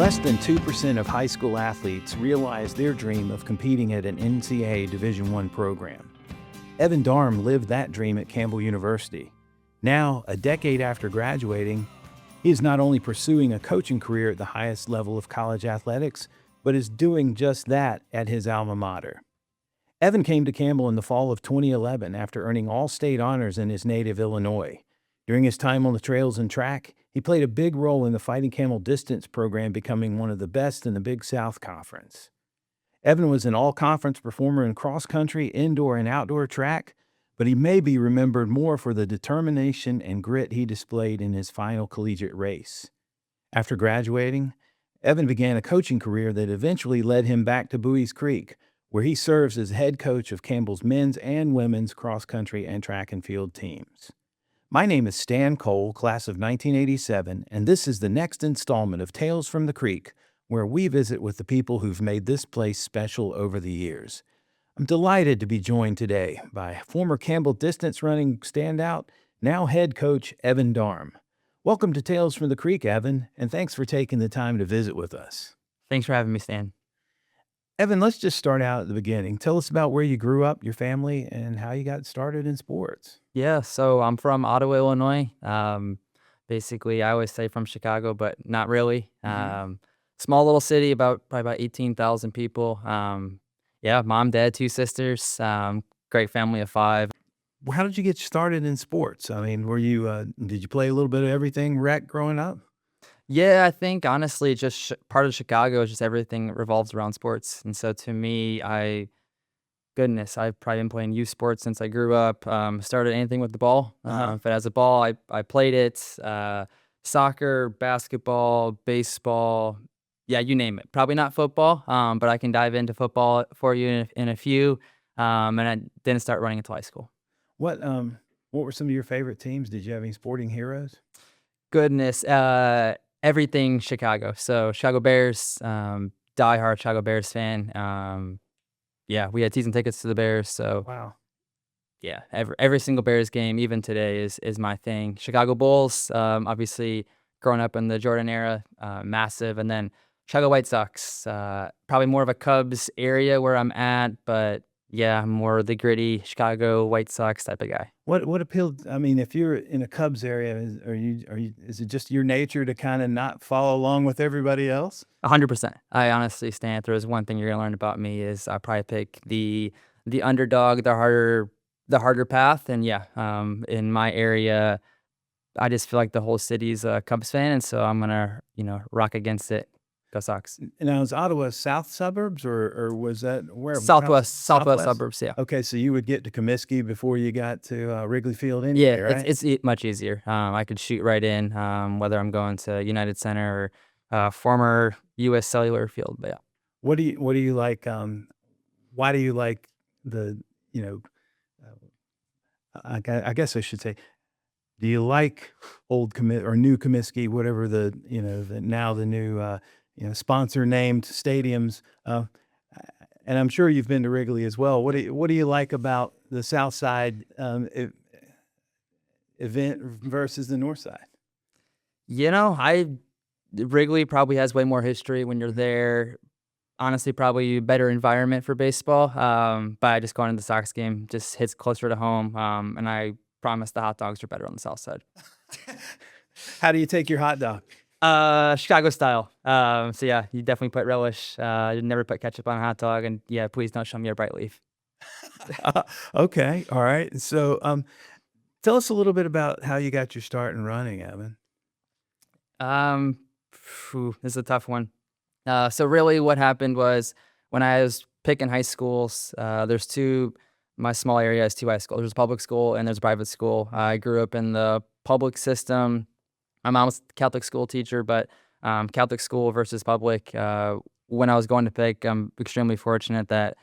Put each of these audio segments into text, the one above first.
Less than 2% of high school athletes realize their dream of competing at an NCAA Division I program. Evan Darm lived that dream at Campbell University. Now, a decade after graduating, he is not only pursuing a coaching career at the highest level of college athletics, but is doing just that at his alma mater. Evan came to Campbell in the fall of 2011 after earning all-state honors in his native Illinois. During his time on the trails and track, he played a big role in the Fighting Camel distance program, becoming one of the best in the Big South Conference. Evan was an all-conference performer in cross-country, indoor, and outdoor track, but he may be remembered more for the determination and grit he displayed in his final collegiate race. After graduating, Evan began a coaching career that eventually led him back to Buies Creek, where he serves as head coach of Campbell's men's and women's cross-country and track and field teams. My name is Stan Cole, class of 1987, and this is the next installment of Tales from the Creek, where we visit with the people who've made this place special over the years. I'm delighted to be joined today by former Campbell distance running standout, now head coach Evan Darm. Welcome to Tales from the Creek, Evan, and thanks for taking the time to visit with us. Thanks for having me, Stan. Evan, let's just start out at the beginning. Tell us about where you grew up, your family, and how you got started in sports. Yeah, so I'm from Ottawa, Illinois. Basically, I always say from Chicago, but not really. Small little city, probably about 18,000 people. Yeah, mom, dad, two sisters. Great family of five. How did you get started in sports? I mean, did you play a little bit of everything rec growing up? Yeah, I think honestly, just part of Chicago is just everything revolves around sports. And so to me, I've probably been playing youth sports since I grew up. Started anything with the ball. If it has a ball, I played it. Soccer, basketball, baseball. Yeah, you name it. Probably not football, but I can dive into football for you in a few. And I didn't start running until high school. What were some of your favorite teams? Did you have any sporting heroes? Goodness, everything Chicago. So Chicago Bears, diehard Chicago Bears fan. Yeah, we had season tickets to the Bears. So Wow. yeah, every single Bears game, even today, is my thing. Chicago Bulls, obviously growing up in the Jordan era, massive. And then Chicago White Sox, probably more of a Cubs area where I'm at, but yeah, I'm more the gritty Chicago White Sox type of guy. What appealed? I mean, if you're in a Cubs area, is it just your nature to kind of not follow along with everybody else? 100%. I honestly, Stan, if there's one thing you're gonna learn about me is I probably pick the underdog, the harder path. And yeah, in my area, I just feel like the whole city's a Cubs fan, and so I'm gonna rock against it. Go Sox. Now, is Ottawa south suburbs or was that where? Southwest suburbs. Yeah. Okay, so you would get to Comiskey before you got to Wrigley Field anyway, Yeah, right? it's much easier. I could shoot right in, whether I'm going to United Center or former U.S. Cellular Field. But yeah. What do you like? Why do you like the I guess I should say, do you like old or new Comiskey, whatever the new sponsor named stadiums? And I'm sure you've been to Wrigley as well. What do you like about the South Side event versus the North Side? Wrigley probably has way more history when you're there. Honestly, probably a better environment for baseball. But I just going to the Sox game just hits closer to home. And I promise the hot dogs are better on the South Side. How do you take your hot dog? Chicago style. So yeah, you definitely put relish. You never put ketchup on a hot dog, and yeah, please don't show me a bright leaf. Okay, all right. So, tell us a little bit about how you got your start in running, Evan. This is a tough one. So really, what happened was when I was picking high schools, my small area has two high schools. There's a public school and there's a private school. I grew up in the public system. My mom was a Catholic school teacher, but Catholic school versus public. When I was going to pick, I'm extremely fortunate that,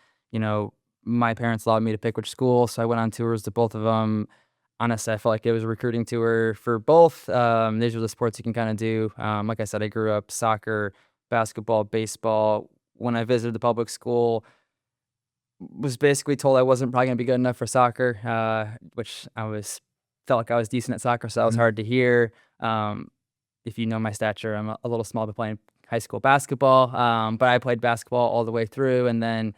my parents allowed me to pick which school. So I went on tours to both of them. Honestly, I felt like it was a recruiting tour for both. These are the sports you can kind of do. Like I said, I grew up soccer, basketball, baseball. When I visited the public school, was basically told I wasn't probably going to be good enough for soccer, which felt like I was decent at soccer, so that was hard to hear. If you know my stature, I'm a little small, but playing high school basketball, but I played basketball all the way through, and then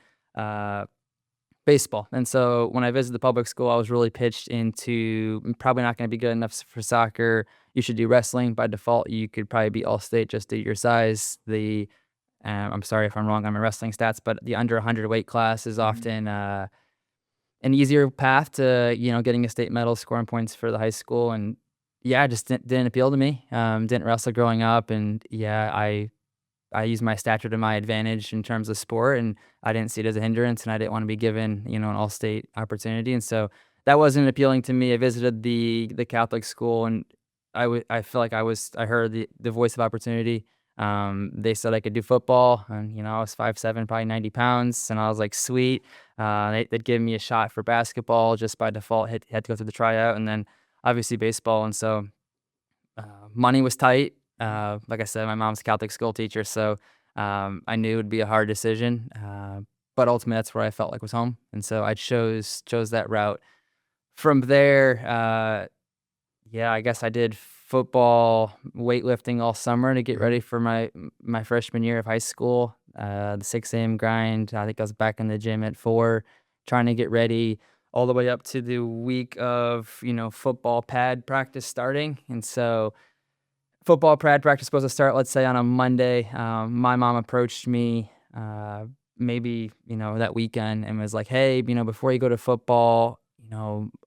baseball. And so when I visited the public school, I was really pitched into probably not going to be good enough for soccer. You should do wrestling by default. You could probably be all state just due to your size. I'm sorry if I'm wrong on my wrestling stats, but the under 100 weight class is often an easier path to getting a state medal, scoring points for the high school. And yeah, it just didn't appeal to me. Didn't wrestle growing up, and yeah, I used my stature to my advantage in terms of sport, and I didn't see it as a hindrance, and I didn't want to be given, an all-state opportunity, and so that wasn't appealing to me. I visited the Catholic school, and I feel like I heard the voice of opportunity. They said I could do football, and I was 5'7", probably 90 pounds, and I was like, sweet. They'd give me a shot for basketball just by default. Had to go through the tryout, and then obviously baseball, and so money was tight. Like I said, my mom's a Catholic school teacher, so I knew it would be a hard decision. But ultimately, that's where I felt like was home, and so I chose that route. From there, yeah, I guess I did football, weightlifting all summer to get ready for my freshman year of high school. The 6 a.m. grind. I think I was back in the gym at 4, trying to get ready all the way up to the week of football pad practice starting, and so. Football pad practice was supposed to start, let's say, on a Monday. My mom approached me maybe, that weekend and was like, hey, before you go to football,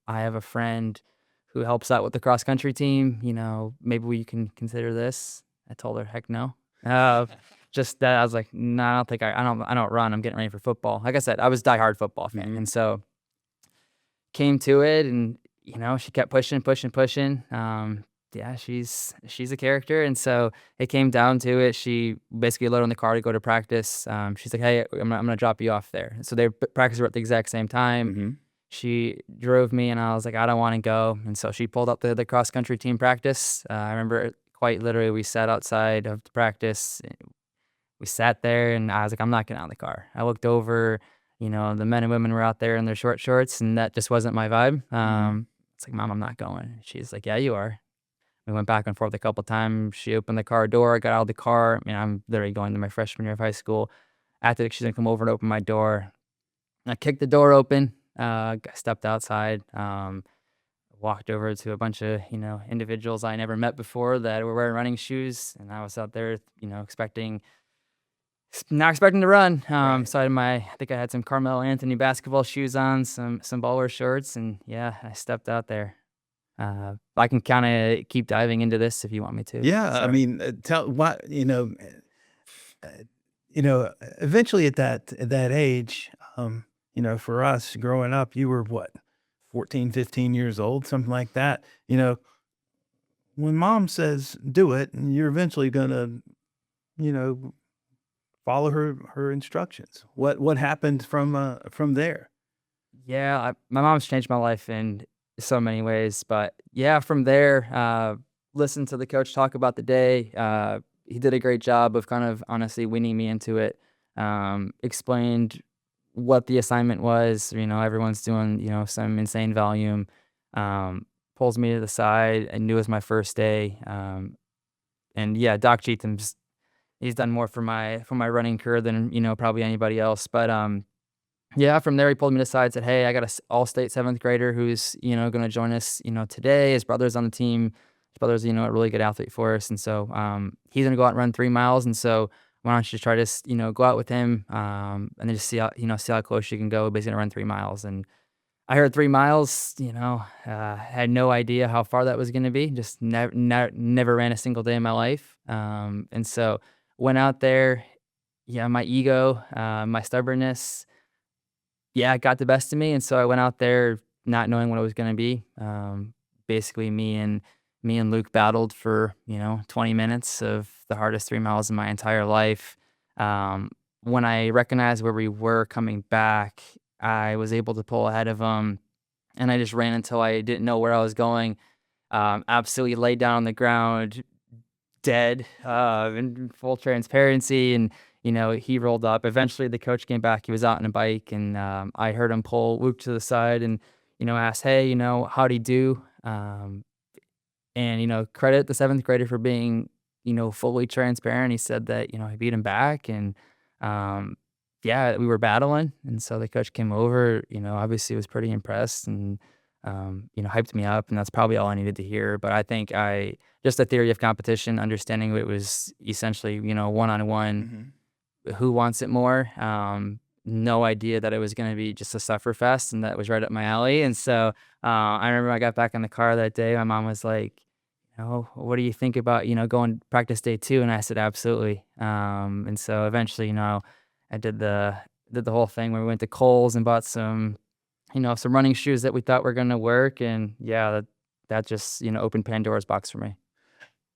I have a friend who helps out with the cross country team. Maybe we can consider this. I told her, heck no. Just that I was like, no, I don't think I don't run. I'm getting ready for football. Like I said, I was a diehard football fan. Mhm. And so came to it, and, she kept pushing. Yeah, she's a character, and so it came down to it. She basically loaded on the car to go to practice. She's like, "Hey, I'm gonna drop you off there." So their practices were at the exact same time. Mhm. She drove me, and I was like, "I don't want to go." And so she pulled up the cross country team practice. I remember quite literally, we sat outside of the practice. We sat there, and I was like, "I'm not getting out of the car." I looked over, the men and women were out there in their short shorts, and that just wasn't my vibe. It's like, "Mom, I'm not going." She's like, "Yeah, you are." We went back and forth a couple times. She opened the car door. I got out of the car. I'm literally going to my freshman year of high school. After she's gonna come over and open my door. I kicked the door open. Stepped outside. Walked over to a bunch of individuals I never met before that were wearing running shoes, and I was out there, not expecting to run. Right. So I think I had some Carmelo Anthony basketball shoes on, some baller shorts, and yeah, I stepped out there. I can kinda keep diving into this if you want me to. Yeah, I Sorry. mean, tell what uh, eventually at that age, for us growing up, you were what, 14, 15 years old, something like that. When mom says do it, and you're eventually gonna, you know, follow her instructions. What happened from there? Yeah, my mom's changed my life in so many ways, but yeah, from there, listened to the coach talk about the day. He did a great job of kind of honestly weaning me into it. Explained what the assignment was. Everyone's doing some insane volume. Pulls me to the side. I knew it was my first day. And yeah, Doc Chetham's he's done more for my running career than probably anybody else. But yeah, from there he pulled me to the side, said, "Hey, I got a all-state 7th grader who's going to join us today. His brother's on the team. His brother's a really good athlete for us, and so he's going to go out and run 3 miles. And so why don't you try to go out with him and then just see how close you can go. But he's going to run 3 miles." And I heard 3 miles. Had no idea how far that was going to be. Just never ran a single day in my life. And so went out there. Yeah, my ego, my stubbornness, yeah, it got the best of me, and so I went out there not knowing what it was gonna be. Basically, me and Luke battled for 20 minutes of the hardest 3 miles of my entire life. When I recognized where we were coming back, I was able to pull ahead of him, and I just ran until I didn't know where I was going. Absolutely laid down on the ground, dead, in full transparency, and he rolled up. Eventually, the coach came back. He was out on a bike, and I heard him pull Luke to the side and ask, "Hey, how'd he do?" And credit the 7th grader for being fully transparent. He said that, I beat him back, and um, yeah, we were battling. And so the coach came over, obviously was pretty impressed, and, hyped me up. And that's probably all I needed to hear. But I think just the theory of competition, understanding it was essentially, one on one, Mhm. who wants it more. No idea that it was going to be just a suffer fest, and that was right up my alley. And so I remember I got back in the car that day. My mom was like, what do you think about, going practice day 2? And I said, absolutely. And so eventually, I did the whole thing where we went to Kohl's and bought some running shoes that we thought were going to work. And yeah, that just, opened Pandora's box for me.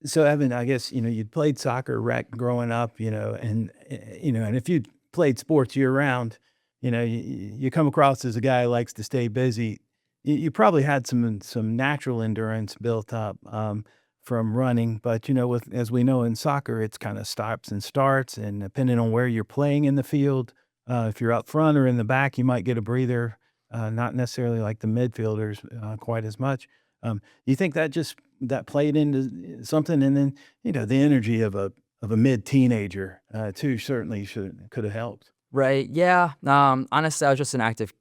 So, Evan, I guess, you'd played soccer rec growing up, and if you'd played sports year round, you come across as a guy who likes to stay busy. You probably had some natural endurance built up from running, but as we know in soccer, it's kind of stops and starts, and depending on where you're playing in the field, if you're up front or in the back, you might get a breather. Not necessarily like the midfielders quite as much. You think that played into something? And then, the energy of a mid-teenager, too, certainly could have helped. Right. Yeah. Honestly, I was just an active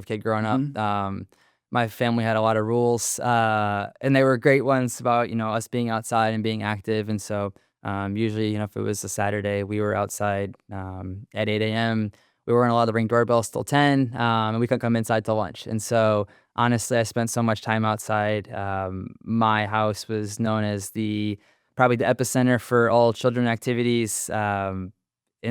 kid growing up. Mhm. My family had a lot of rules, and they were great ones about, us being outside and being active. And so, usually, if it was a Saturday, we were outside, at 8 a.m. We weren't allowed to ring doorbells till 10, and we couldn't come inside till lunch. And so, honestly, I spent so much time outside. My house was known as probably the epicenter for all children activities. And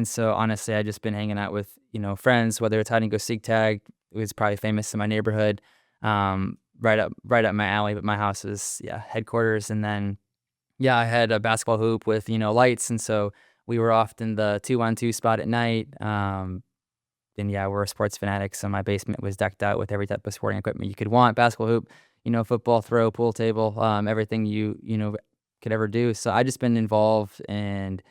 so, honestly, I just been hanging out with, friends, whether it's hide and go seek tag. It was probably famous in my neighborhood, right up my alley. But my house was, yeah, headquarters. And then, yeah, I had a basketball hoop with, lights. And so we were often the 2-on-2 spot at night. And yeah, we're sports fanatics. So my basement was decked out with every type of sporting equipment you could want: basketball hoop, football throw, pool table, everything you could ever do. So I just been involved and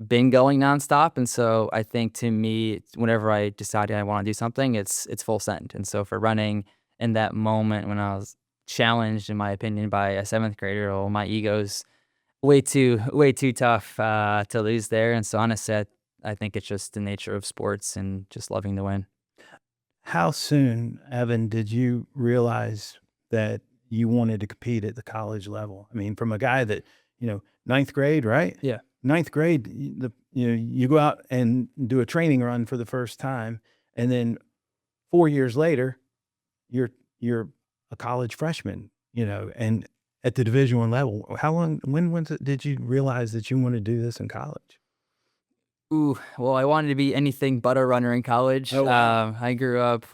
been going nonstop. And so I think, to me, whenever I decided I want to do something, it's full send. And so for running, in that moment when I was challenged, in my opinion, by a seventh grader, well, my ego's way too tough to lose there. And so honestly, I think it's just the nature of sports and just loving to win. How soon, Evan, did you realize that you wanted to compete at the college level? I mean, from a guy that, ninth grade, right? Yeah. Ninth grade, you go out and do a training run for the first time, and then 4 years later, you're a college freshman, and at the Division I level. When was it did you realize that you wanna do this in college? Ooh, well, I wanted to be anything but a runner in college. Oh, wow. I grew up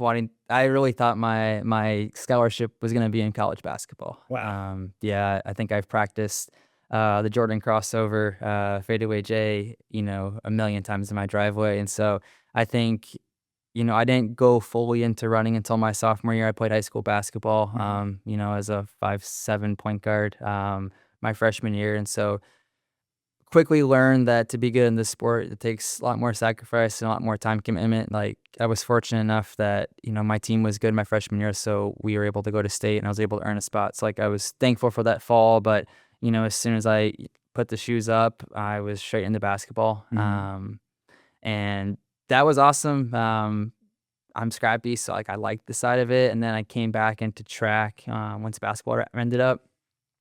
I really thought my scholarship was gonna be in college basketball. Wow. Yeah, I think I've practiced the Jordan crossover, fadeaway J, a million times in my driveway. And so I think, I didn't go fully into running until my sophomore year. I played high school basketball, Mhm. as a 5'7" point guard, my freshman year. And so quickly learned that to be good in this sport, it takes a lot more sacrifice and a lot more time commitment. Like, I was fortunate enough that, my team was good my freshman year, so we were able to go to state and I was able to earn a spot. So, like, I was thankful for that fall, but, as soon as I put the shoes up, I was straight into basketball. Mhm. And that was awesome. I'm scrappy, so, like, I liked the side of it. And then I came back into track once basketball ended up.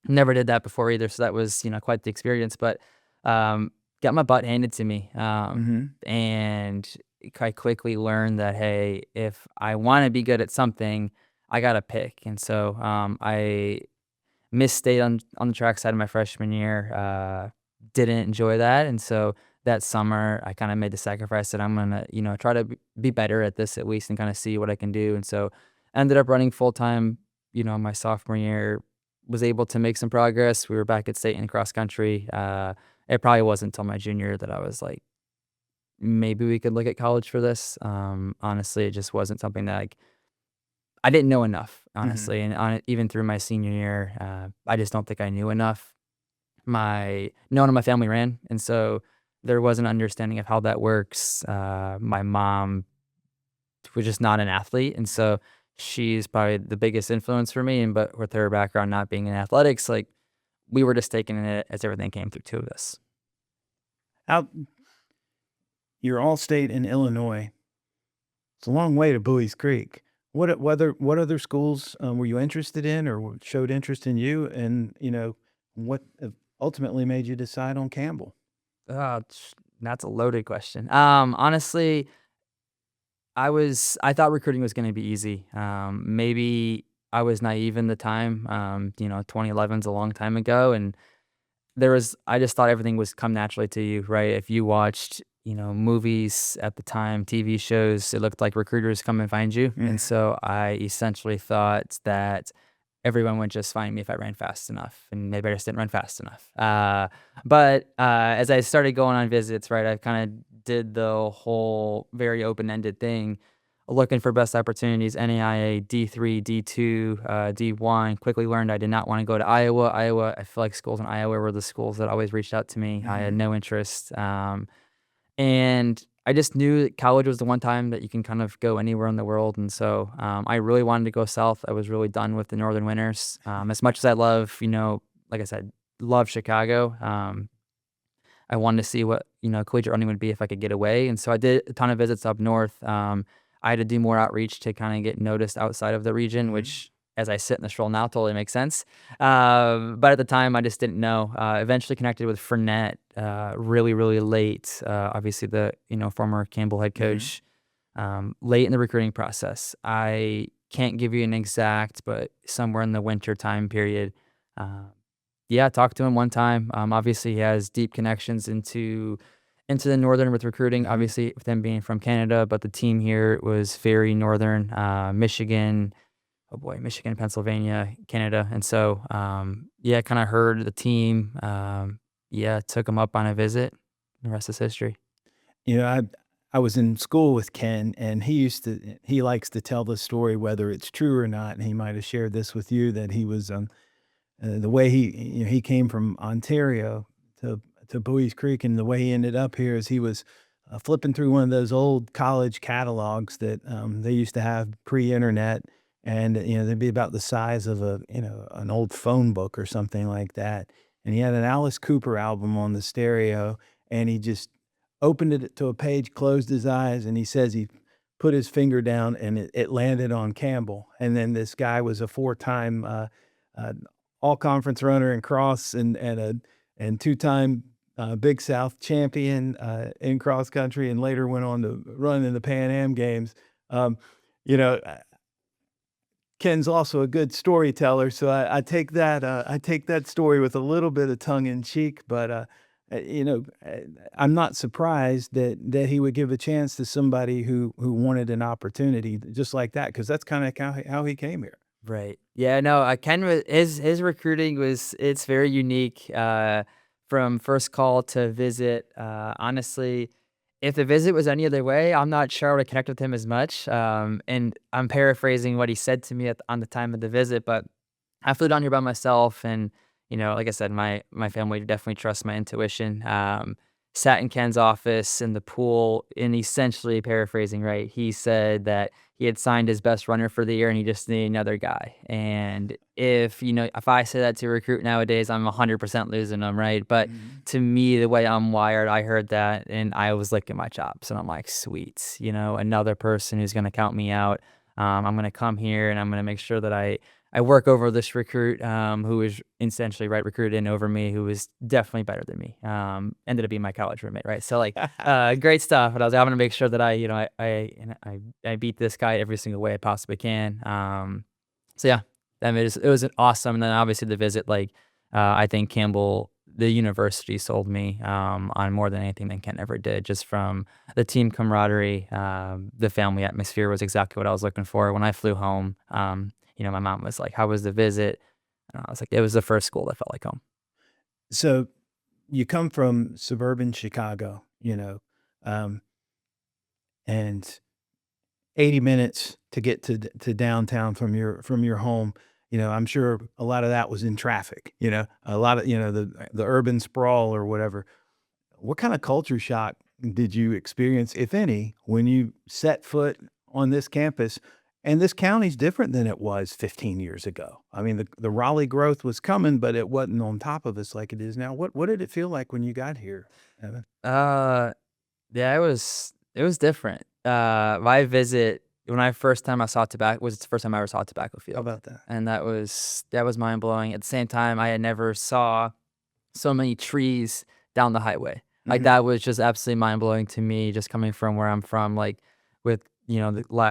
Never did that before either, so that was, quite the experience. But got my butt handed to me, Mhm. and I quickly learned that, hey, if I want to be good at something, I gotta pick. And so I missed on the track side of my freshman year. Didn't enjoy that, and so that summer I kind of made the sacrifice that I'm gonna, try to be better at this at least, and kind of see what I can do. And so ended up running full time. My sophomore year, was able to make some progress. We were back at state in cross country. It probably wasn't until my junior year that I was like, maybe we could look at college for this. Honestly, it just wasn't something that, like, I didn't know enough, Mhm. honestly. And even through my senior year, I just don't think I knew enough. No one in my family ran, and so there was an understanding of how that works. My mom was just not an athlete, and so she's probably the biggest influence for me. And but with her background not being in athletics, like, we were just taking it as everything came through to us. Out, you're all state in Illinois. It's a long way to Buies Creek. What other schools were you interested in, or showed interest in you? And what ultimately made you decide on Campbell? That's a loaded question. Honestly, I thought recruiting was gonna be easy. Maybe I was naive in the time. 2011's a long time ago, and I just thought everything was come naturally to you, right? If you watched, movies at the time, TV shows, it looked like recruiters come and find you. And so I essentially thought that everyone would just find me if I ran fast enough, and maybe I just didn't run fast enough. But as I started going on visits, right, I kind of did the whole very open-ended thing, looking for best opportunities, NAIA, D3, D2, D1. Quickly learned I did not want to go to Iowa. I feel like schools in Iowa were the schools that always reached out to me. I had no interest. And I just knew that college was the one time that you can kind of go anywhere in the world. And so I really wanted to go south. I was really done with the northern winters. As much as I love, like I said, love Chicago. I wanted to see what, collegiate running would be if I could get away. And so I did a ton of visits up north. I had to do more outreach to kind of get noticed outside of the region, which as I sit in this role now totally makes sense. But at the time, I just didn't know. Eventually connected with Fournette really, really late. Obviously, the former Campbell head coach, late in the recruiting process. I can't give you an exact, but somewhere in the winter time period. Yeah, I talked to him one time. Obviously, he has deep connections into the northern with recruiting. Obviously, with him being from Canada, but the team here was very northern, Michigan. Oh boy, Michigan, Pennsylvania, Canada, and so yeah, kind of heard the team. Yeah, took him up on a visit. The rest is history. I was in school with Ken, and he likes to tell the story whether it's true or not. And he might have shared this with you, that he was the way he came from Ontario to Buies Creek, and the way he ended up here is he was flipping through one of those old college catalogs that they used to have pre-internet, and they'd be about the size of an old phone book or something like that. And he had an Alice Cooper album on the stereo, and he just opened it to a page, closed his eyes, and he says he put his finger down, and it landed on Campbell. And then this guy was a four-time uh, all-conference runner in cross, and two-time Big South champion in cross country, and later went on to run in the Pan Am Games. Um, you know, Ken's also a good storyteller, so I take that story with a little bit of tongue in cheek, but I'm not surprised that he would give a chance to somebody who wanted an opportunity just like that, because that's kind of how he came here. Right. Yeah, no, Ken was his recruiting it's very unique, from first call to visit. Honestly, if the visit was any other way, I'm not sure I would connect with him as much. And I'm paraphrasing what he said to me on the time of the visit, but I flew down here by myself, and like I said, my family definitely trusts my intuition. Sat in Ken's office in the pool, and essentially paraphrasing, right? He said that he had signed his best runner for the year, and he just needed another guy. And if I say that to a recruit nowadays, I'm 100% losing them, right? But to me, the way I'm wired, I heard that, and I was licking my chops, and I'm like, sweet, another person who's gonna count me out. I'm gonna come here, and I'm gonna make sure that I work over this recruit, who was essentially recruited in over me, who was definitely better than me. Ended up being my college roommate, right? So great stuff. But I was like, I'm gonna make sure that I beat this guy every single way I possibly can. So yeah, I mean, it was an awesome. And then obviously the visit, I think Campbell, the university, sold me on more than anything than Ken ever did. Just from the team camaraderie, the family atmosphere was exactly what I was looking for when I flew home. My mom was like, "How was the visit?" And I was like, "It was the first school that felt like home." So you come from suburban Chicago, um, and 80 minutes to get to downtown from your home. I'm sure a lot of that was in traffic. A lot of the urban sprawl or whatever. What kind of culture shock did you experience, if any, when you set foot on this campus? And this county's different than it was 15 years ago. I mean, the Raleigh growth was coming, but it wasn't on top of us like it is now. What did it feel like when you got here, Evan? Uh, yeah, it was different. My visit when I first time I saw tobacco was the first time I ever saw a tobacco How field, about that? and that was mind blowing. At the same time, I had never saw so many trees down the highway. Like Mhm. that was just absolutely mind blowing to me, just coming from where I'm from, like with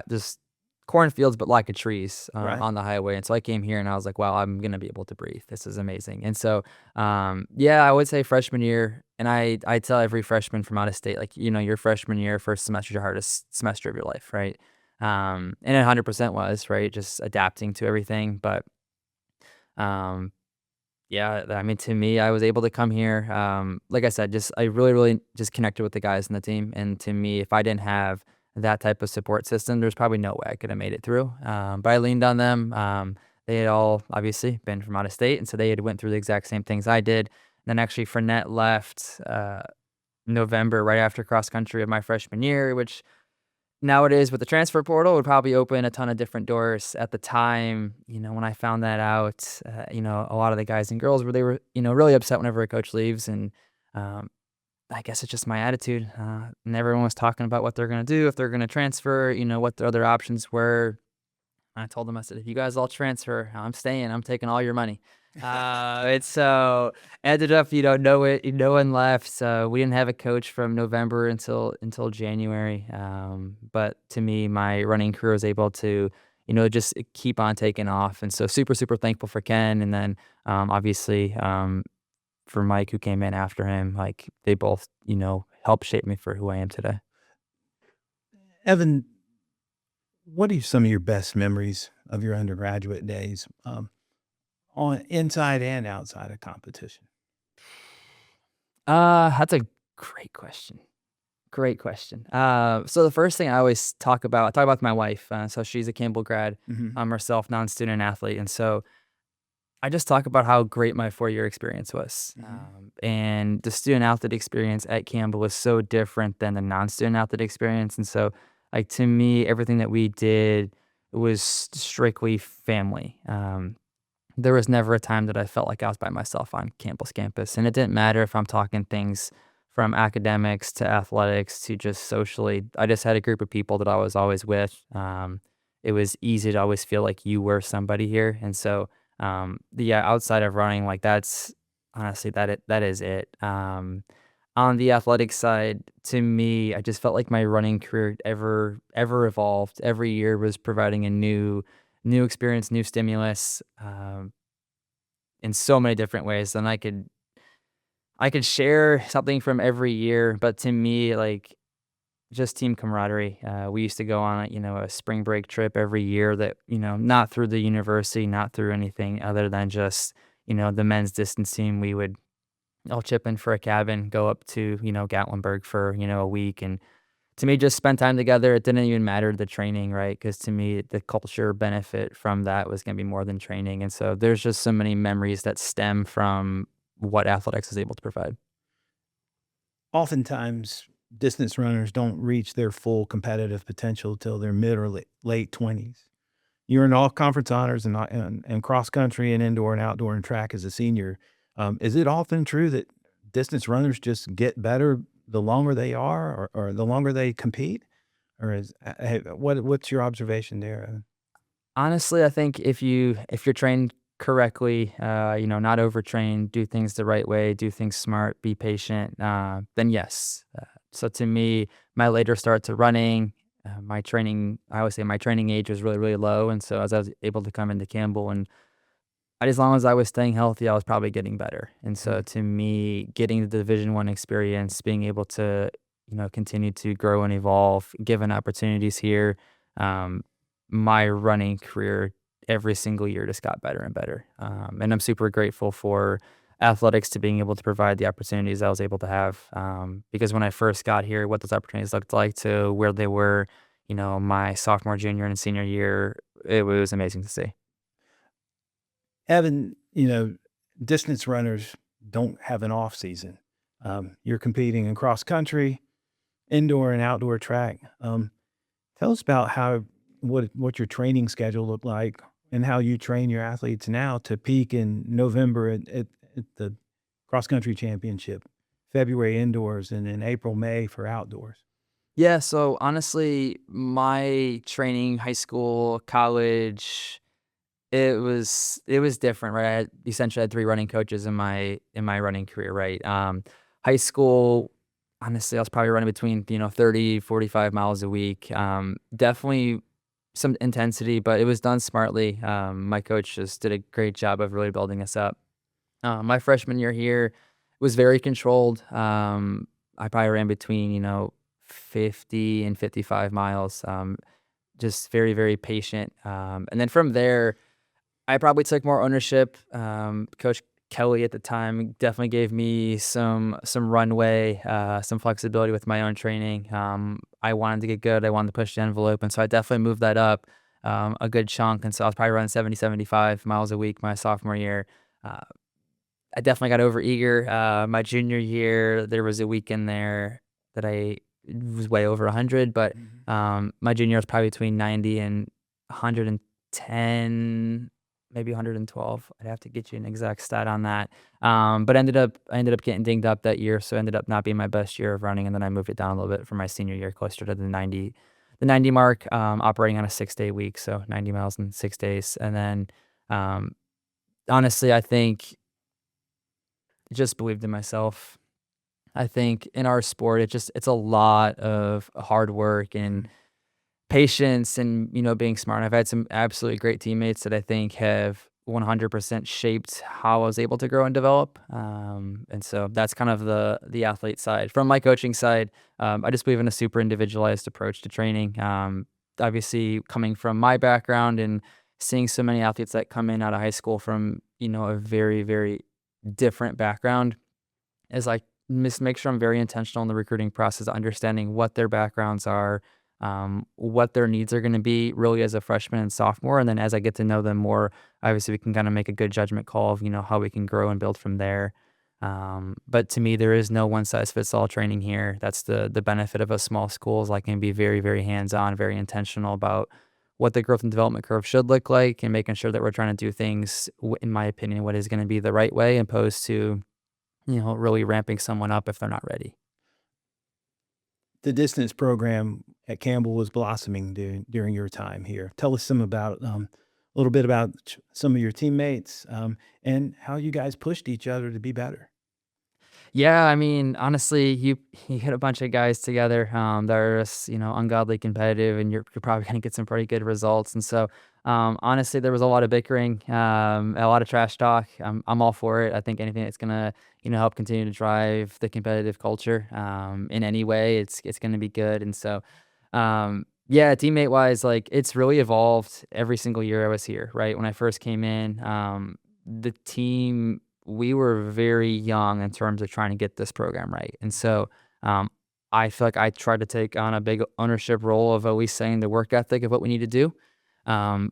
just cornfields, but lack of trees Right. on the highway. And so I came here and I was like, wow, I'm gonna be able to breathe. This is amazing. And so, yeah, I would say freshman year, and I tell every freshman from out of state, like your freshman year, first semester is your hardest semester of your life, right? And it 100% was right, just adapting to everything, but. Um, yeah, I mean, to me, I was able to come here. Like I said, just I really, really just connected with the guys in the team. And to me, if I didn't have that type of support system, there's probably no way I could have made it through. But I leaned on them. They had all obviously been from out of state, and so they had went through the exact same things I did. And then actually, Fournette left November right after cross country of my freshman year, which nowadays, with the transfer portal, would probably open a ton of different doors. At the time, when I found that out, a lot of the guys and girls were really upset whenever a coach leaves, and um, I guess it's just my attitude. And everyone was talking about what they're gonna do if they're gonna transfer. What the other options were. I told them, I said, if you guys all transfer, I'm staying. I'm taking all your money. And so ended up, no one left. So we didn't have a coach from November until January. But to me, my running career was able to, just keep on taking off. And so super, super thankful for Ken. And then obviously for Mike, who came in after him, like they both, helped shape me for who I am today. Evan, what are some of your best memories of your undergraduate days, on inside and outside of competition? That's a great question. Great question. So the first thing I talk about with my wife. So she's a Campbell grad, Mhm. herself, non-student athlete, and so I just talk about how great my 4-year experience was. Mhm. And the student athlete experience at Campbell was so different than the non-student athlete experience, and so like to me, everything that we did was strictly family. There was never a time that I felt like I was by myself on Campbell's campus, and it didn't matter if I'm talking things from academics to athletics to just socially. I just had a group of people that I was always with. It was easy to always feel like you were somebody here, and so yeah, outside of running, like that's honestly that is it. On the athletic side, to me, I just felt like my running career ever evolved. Every year was providing a new experience, new stimulus, in so many different ways. And I could share something from every year, but to me, like just team camaraderie. We used to go on, a spring break trip every year that, not through the university, not through anything other than just, the men's distance team. We would all chip in for a cabin, go up to, Gatlinburg for, a week. And to me, just spend time together. It didn't even matter the training, right? Because to me, the culture benefit from that was going to be more than training. And so there's just so many memories that stem from what athletics is able to provide. Oftentimes, distance runners don't reach their full competitive potential till their mid or late 20s. You're in all conference honors and cross country and indoor and outdoor and track as a senior. Is it often true that distance runners just get better the longer they are, or the longer they compete? Or what's your observation there? Honestly, I think if you're trained correctly, not overtrained, do things the right way, do things smart, be patient, then yes. So to me, my later start to running, my training, I always say my training age was really, really low. And so as I was able to come into Campbell and as long as I was staying healthy, I was probably getting better. And so Mhm. to me, getting the Division I experience, being able to, continue to grow and evolve, given opportunities here, um, my running career every single year just got better and better. And I'm super grateful for athletics to being able to provide the opportunities I was able to have. Because when I first got here, what those opportunities looked like to where they were, my sophomore, junior, and senior year, it was amazing to see. Evan, distance runners don't have an off season. You're competing in cross country, indoor and outdoor track. Tell us about how what your training schedule looked like and how you train your athletes now to peak in November at the cross country championship, February indoors, and in April, May for outdoors. Yeah, so honestly, my training, high school, college, it was different, right? I essentially had 3 running coaches in my running career, right? High school, honestly, I was probably running between, 30, 45 miles a week. Definitely some intensity, but it was done smartly. My coach just did a great job of really building us up. My freshman year here was very controlled. I probably ran between, 50 and 55 miles. Just very, very patient. And then from there, I probably took more ownership. Coach Kelly at the time definitely gave me some runway, some flexibility with my own training. I wanted to get good. I wanted to push the envelope, and so I definitely moved that up a good chunk. And so I was probably running 70, 75 miles a week my sophomore year. Uh, I definitely got over eager. My junior year, there was a weekend there that I was way over 100, but Mhm. my junior year was probably between 90 and 110, maybe 112. I'd have to get you an exact stat on that. But I ended up getting dinged up that year, so ended up not being my best year of running, and then I moved it down a little bit for my senior year, closer to the 90 mark, operating on a 6-day week, so 90 miles in 6 days. And then, um, honestly, I think just believed in myself. I think in our sport, it's a lot of hard work and Mhm. patience and, being smart. I've had some absolutely great teammates that I think have 100% shaped how I was able to grow and develop. And so that's kind of the athlete side. From my coaching side, I just believe in a super individualized approach to training. Obviously, coming from my background and seeing so many athletes that come in out of high school from, a very, very different background is like make sure I'm very intentional in the recruiting process, understanding what their backgrounds are, what their needs are going to be really as a freshman and sophomore. And then as I get to know them more, obviously we can kind of make a good judgment call of, how we can grow and build from there. But to me, there is no one size fits all training here. That's the benefit of a small school is I can be very, very hands-on, very intentional about what the growth and development curve should look like and making sure that we're trying to do things, in my opinion, what is going to be the right way opposed to really ramping someone up if they're not ready. The distance program at Campbell was blossoming during your time here. Tell us a little bit about some of your teammates, and how you guys pushed each other to be better. Yeah, I mean, honestly, you get a bunch of guys together that are just, ungodly competitive, and you're probably gonna get some pretty good results. And so, honestly, there was a lot of bickering, a lot of trash talk. I'm all for it. I think anything that's gonna, help continue to drive the competitive culture in any way, it's gonna be good. And so, yeah, teammate wise, like it's really evolved every single year I was here. Right when I first came in, the team we were very young in terms of trying to get this program right. And so um, I feel like I tried to take on a big ownership role of always saying the work ethic of what we need to do. Um,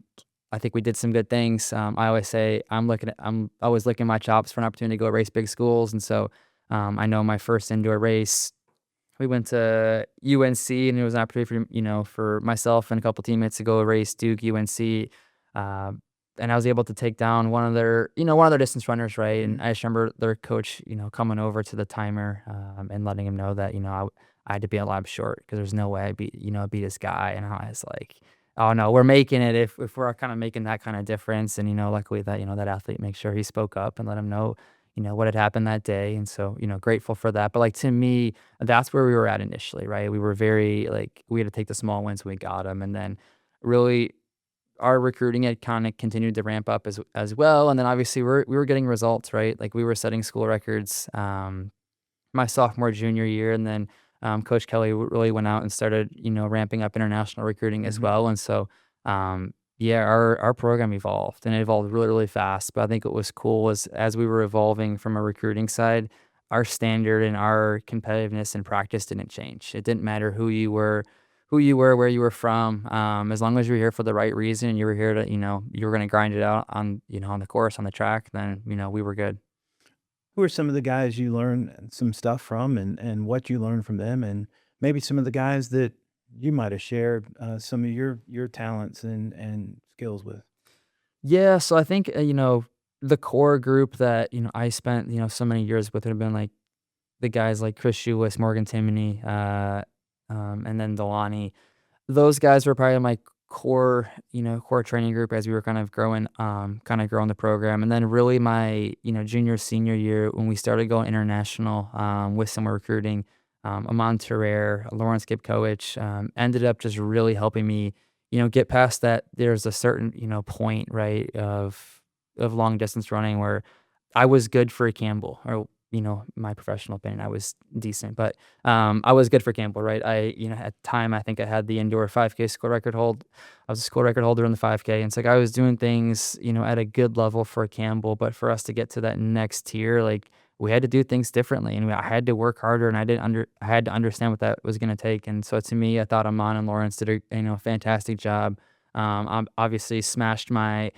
I think we did some good things. I always say I'm always licking my chops for an opportunity to go race big schools. And so I know my first indoor race, we went to UNC, and it was an opportunity for myself and a couple teammates to go race Duke, UNC. Uh, and I was able to take down one of their distance runners, right? And Mhm. I just remember their coach, coming over to the timer, and letting him know that, I had to be a lap short because there's no way I beat this guy. And I was like, oh no, we're making it if we're kind of making that kind of difference. And, luckily that, that athlete make sure he spoke up and let him know, what had happened that day. And so, grateful for that. But like to me, that's where we were at initially, right? We were very like we had to take the small wins when we got them, and then really our recruiting had kind of continued to ramp up as well. And then obviously we were getting results, right? Like we were setting school records my sophomore junior year, and then Coach Kelly really went out and started ramping up international recruiting as Mhm. well. And so yeah, our program evolved, and it evolved really, really fast. But I think what was cool was as we were evolving from a recruiting side, our standard and our competitiveness in practice didn't change. It didn't matter who you were, where you were from. As long as you were here for the right reason and you were here to, you were going to grind it out on the course, on the track, then, we were good. Who are some of the guys you learn some stuff from, and what you learned from them, and maybe some of the guys that you might have shared some of your talents and skills with. Yeah, so I think, the core group that, I spent, so many years with have been, like, the guys like Chris Schulis, Morgan Timoney, and then Delani. Those guys were probably my core, core training group as we were kind of growing the program. And then really my, junior, senior year when we started going international with some recruiting, Amon Terrer, Lawrence Gibkowicz, ended up just really helping me, get past that. There's a certain, point, right, of long distance running where I was good for Campbell, or my professional opinion, I was decent, but I was good for Campbell, right? At the time, I think I had the indoor 5K school record hold. I was a school record holder in the 5K, and it's like I was doing things, at a good level for Campbell, but for us to get to that next tier, like we had to do things differently, and I had to work harder, and I had to understand what that was going to take, and so to me, I thought Amon and Lawrence did a fantastic job. I obviously smashed my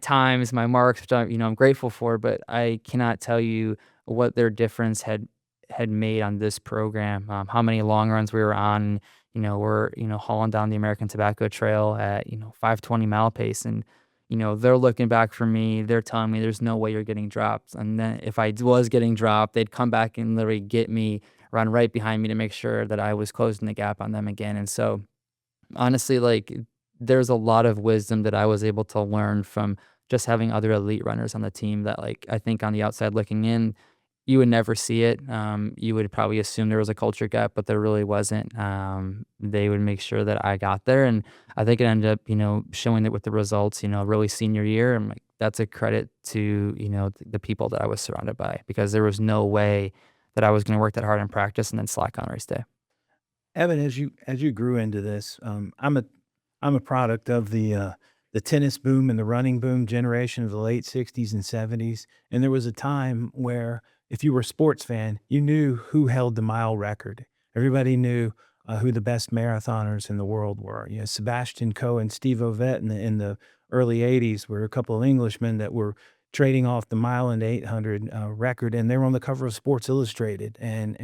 times, my marks, which I'm grateful for, but I cannot tell you what their difference had made on this program. How many long runs we were on. We're hauling down the American Tobacco Trail at 520-mile pace, and they're looking back for me. They're telling me there's no way you're getting dropped. And then if I was getting dropped, they'd come back and literally get me, run right behind me to make sure that I was closing the gap on them again. And so honestly, like, there's a lot of wisdom that I was able to learn from just having other elite runners on the team that, like, I think on the outside looking in, you would never see it. You would probably assume there was a culture gap, but there really wasn't. They would make sure that I got there, and I think it ended up, showing it with the results, really senior year. And like that's a credit to, the people that I was surrounded by, because there was no way that I was going to work that hard in practice and then slack on race day. Evan, as you grew into this, I'm a product of the tennis boom and the running boom generation of the late '60s and '70s, and there was a time where if you were a sports fan, you knew who held the mile record. Everybody knew who the best marathoners in the world were. Sebastian Coe and Steve Ovett in the early '80s were a couple of Englishmen that were trading off the mile and 800 record, and they were on the cover of Sports Illustrated, and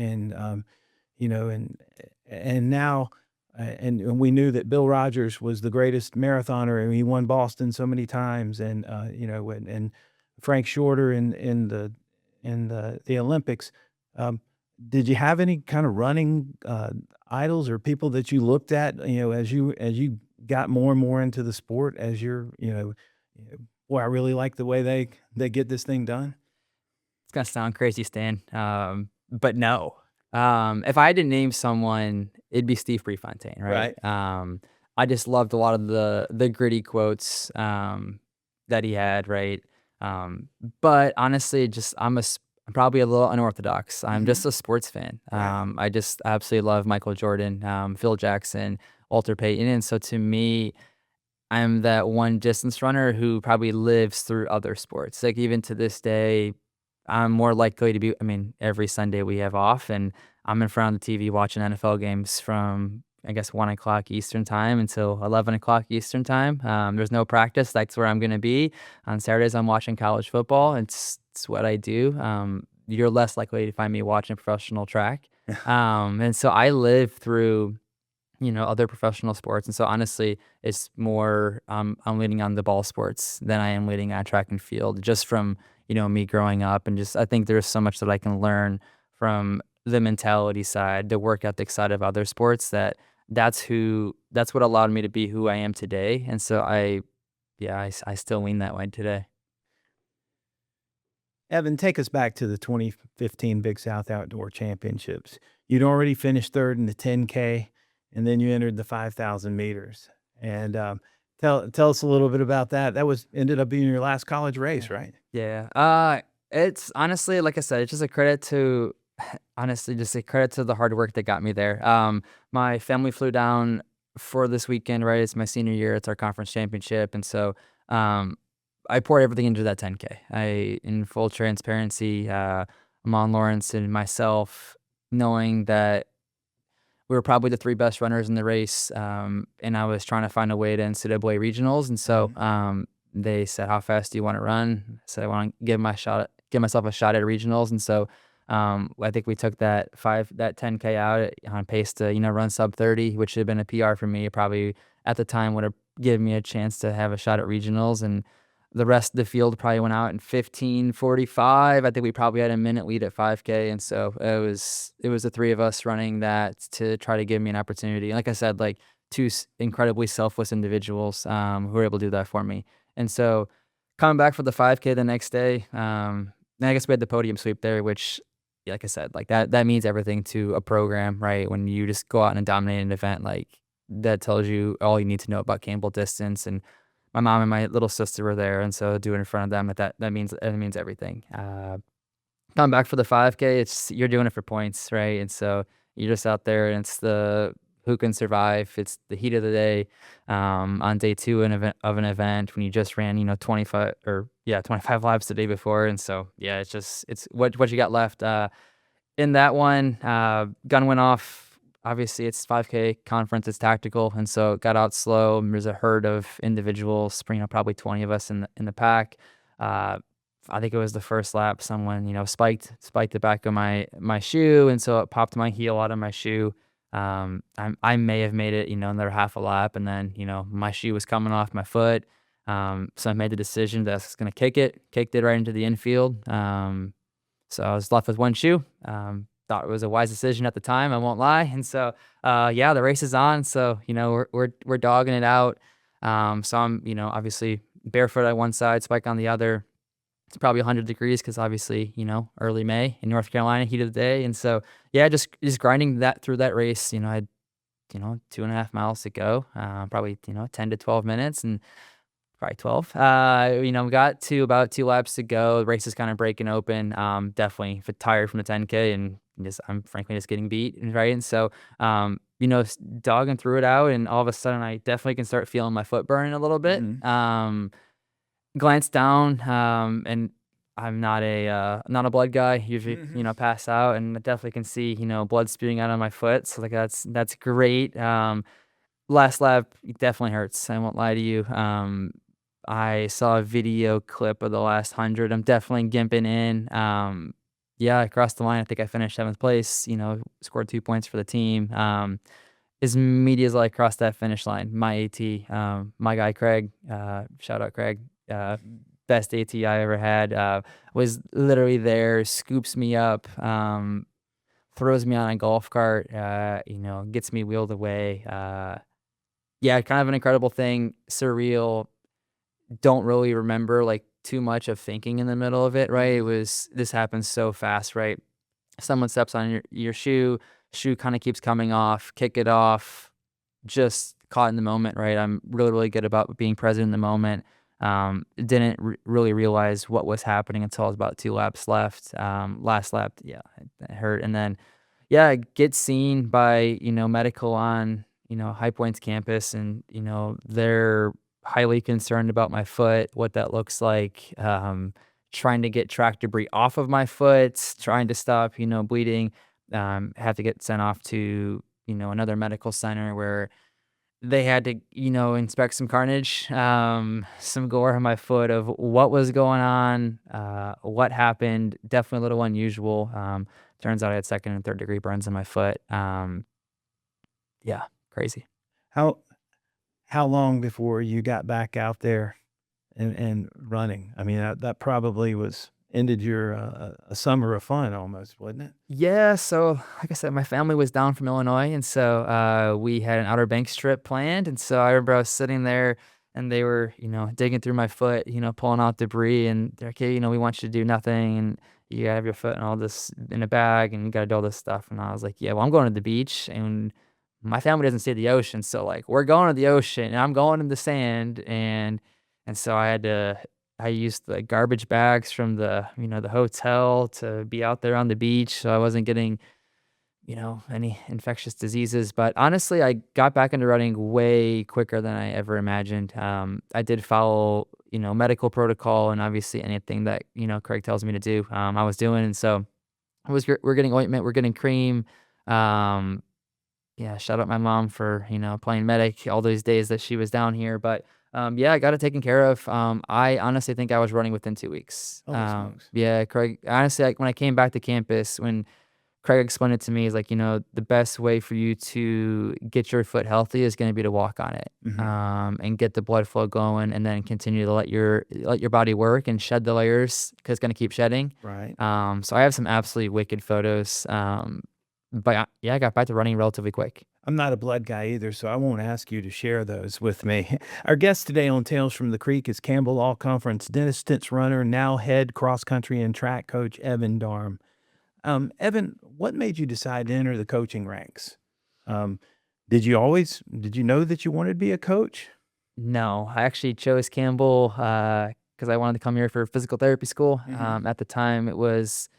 you know, and now, and we knew that Bill Rogers was the greatest marathoner, and he won Boston so many times, and and Frank Shorter in the Olympics. Um, did you have any kind of running idols or people that you looked at, as you got more and more into the sport, as boy, I really like the way they get this thing done. It's gonna sound crazy, Stan, but no. If I had to name someone, it'd be Steve Prefontaine, right? Right. I just loved a lot of the gritty quotes that he had, right? But honestly, just I'm probably a little unorthodox. I'm Hmm. just a sports fan. Right. I just absolutely love Michael Jordan, Phil Jackson, Walter Payton, and so to me, I'm that one distance runner who probably lives through other sports. Like, even to this day, I'm more likely to be, I mean, every Sunday we have off, and I'm in front of the TV watching NFL games from, I guess, 1 o'clock Eastern time until 11 o'clock Eastern time. There's no practice. That's where I'm going to be. On Saturdays, I'm watching college football. It's what I do. You're less likely to find me watching professional track. And so I live through other professional sports. And so honestly, it's more I'm leaning on the ball sports than I am leaning on track and field, just from, me growing up. And just I think there's so much that I can learn from the mentality side, the work ethic side of other sports, that's what allowed me to be who I am today. And so I still lean that way today. Evan, take us back to the 2015 Big South Outdoor Championships. You'd already finished third in the 10K, and then you entered the 5,000 meters. And tell us a little bit about that. That was ended up being your last college race, right? Yeah. It's honestly, like I said, it's just a credit to honestly just a credit to the hard work that got me there. My family flew down for this weekend, right? It's my senior year. It's our conference championship, and so um, I poured everything into that 10K. In full transparency, Amon Lawrence and myself, knowing that we were probably the three best runners in the race, and I was trying to find a way to NCAA regionals, and so Mhm. they said, "How fast do you want to run?" I said, "I want to give myself a shot at regionals," and so I think we took that 10K out on pace to, run sub 30, which should have been a PR for me. It probably at the time would have given me a chance to have a shot at regionals. And the rest of the field probably went out in 15:45. I think we probably had a minute lead at 5K. And so it was the three of us running that to try to give me an opportunity. Like I said, like two incredibly selfless individuals who were able to do that for me. And so coming back for the 5K the next day, I guess we had the podium sweep there, which, like I said, like that means everything to a program, right? When you just go out and dominate an event, like that tells you all you need to know about Campbell distance. And my mom and my little sister were there, and so doing it in front of them, that means everything. Coming back for the 5K, you're doing it for points, right? And so you're just out there, and it's the who can survive. It's the heat of the day. On day two of an event when you just ran, 25 laps the day before, and so yeah, it's what you got left. In that one, gun went off. Obviously, it's 5K conference, it's tactical, and so it got out slow. There's a herd of individuals, probably 20 of us in the pack. I think it was the first lap. Someone, spiked the back of my shoe, and so it popped my heel out of my shoe. I may have made it, another half a lap, and then, my shoe was coming off my foot. So I made the decision that I was going to kicked it right into the infield. So I was left with one shoe. Thought it was a wise decision at the time, I won't lie. And so, the race is on. So, we're dogging it out. So I'm, obviously barefoot on one side, spike on the other. It's probably 100 degrees because obviously, early May in North Carolina, heat of the day. And so, yeah, just grinding that through that race. I had, 2.5 miles to go, probably, 10 to 12 minutes, and probably 12. We got to about 2 laps to go. The race is kind of breaking open. Definitely tired from the 10K, and I'm frankly just getting beat, right? And so, dogging through it out, and all of a sudden I definitely can start feeling my foot burning a little bit. Mm-hmm. Glance down, and I'm not a blood guy. Usually, pass out, and I definitely can see, blood spewing out on my foot. So like that's great. Last lap definitely hurts. I won't lie to you. I saw a video clip of the last 100. I'm definitely gimping in. I crossed the line. I think I finished 7th place. Scored 2 points for the team. As immediate as I crossed that finish line, my AT, my guy Craig, shout out Craig, best AT I ever had, was literally there, scoops me up, throws me on a golf cart, gets me wheeled away. Kind of an incredible thing, surreal. Don't really remember like too much of thinking in the middle of it, right? This happens so fast, right? Someone steps on your shoe kind of keeps coming off, kick it off, just caught in the moment, right? I'm really, really good about being present in the moment. Didn't really realize what was happening until I was about 2 laps left. Last lap, it hurt. And then, get seen by, medical on, High Point's campus, and, they're highly concerned about my foot, what that looks like, trying to get track debris off of my foot, trying to stop, bleeding. Have to get sent off to, another medical center where they had to, inspect some carnage, some gore on my foot of what was going on, what happened. Definitely a little unusual. Turns out I had 2nd and 3rd degree burns on my foot. Crazy. How long before you got back out there and running? I mean, that probably ended your a summer of fun almost, wasn't it? Yeah, so like I said, my family was down from Illinois, and so we had an Outer Banks trip planned. And so I remember I was sitting there, and they were, digging through my foot, pulling out debris, and they're like, "Hey, we want you to do nothing, and you gotta have your foot and all this in a bag, and you gotta do all this stuff." And I was like, "Yeah, well, I'm going to the beach, and my family doesn't see the ocean, so like we're going to the ocean, and I'm going in the sand." And so I used the garbage bags from the hotel to be out there on the beach, so I wasn't getting, any infectious diseases. But honestly, I got back into running way quicker than I ever imagined. I did follow, medical protocol, and obviously anything that, Craig tells me to do, I was doing. And so we're getting ointment, we're getting cream. Shout out my mom for, playing medic all those days that she was down here. But Yeah, I got it taken care of. I honestly think I was running within 2 weeks. Holy smokes. Yeah, Craig. Honestly, like when I came back to campus, when Craig explained it to me, he's like, the best way for you to get your foot healthy is going to be to walk on it, Hmm. and get the blood flow going, and then continue to let your body work and shed the layers because it's going to keep shedding. Right. So I have some absolutely wicked photos. But yeah, I got back to running relatively quick. I'm not a blood guy either, so I won't ask you to share those with me. Our guest today on Tales from the Creek is Campbell All-Conference distance runner, now head cross-country and track coach Evan Darm. Evan, what made you decide to enter the coaching ranks? Um, did you know that you wanted to be a coach? No, I actually chose Campbell because I wanted to come here for physical therapy school. Mhm. At the time, it was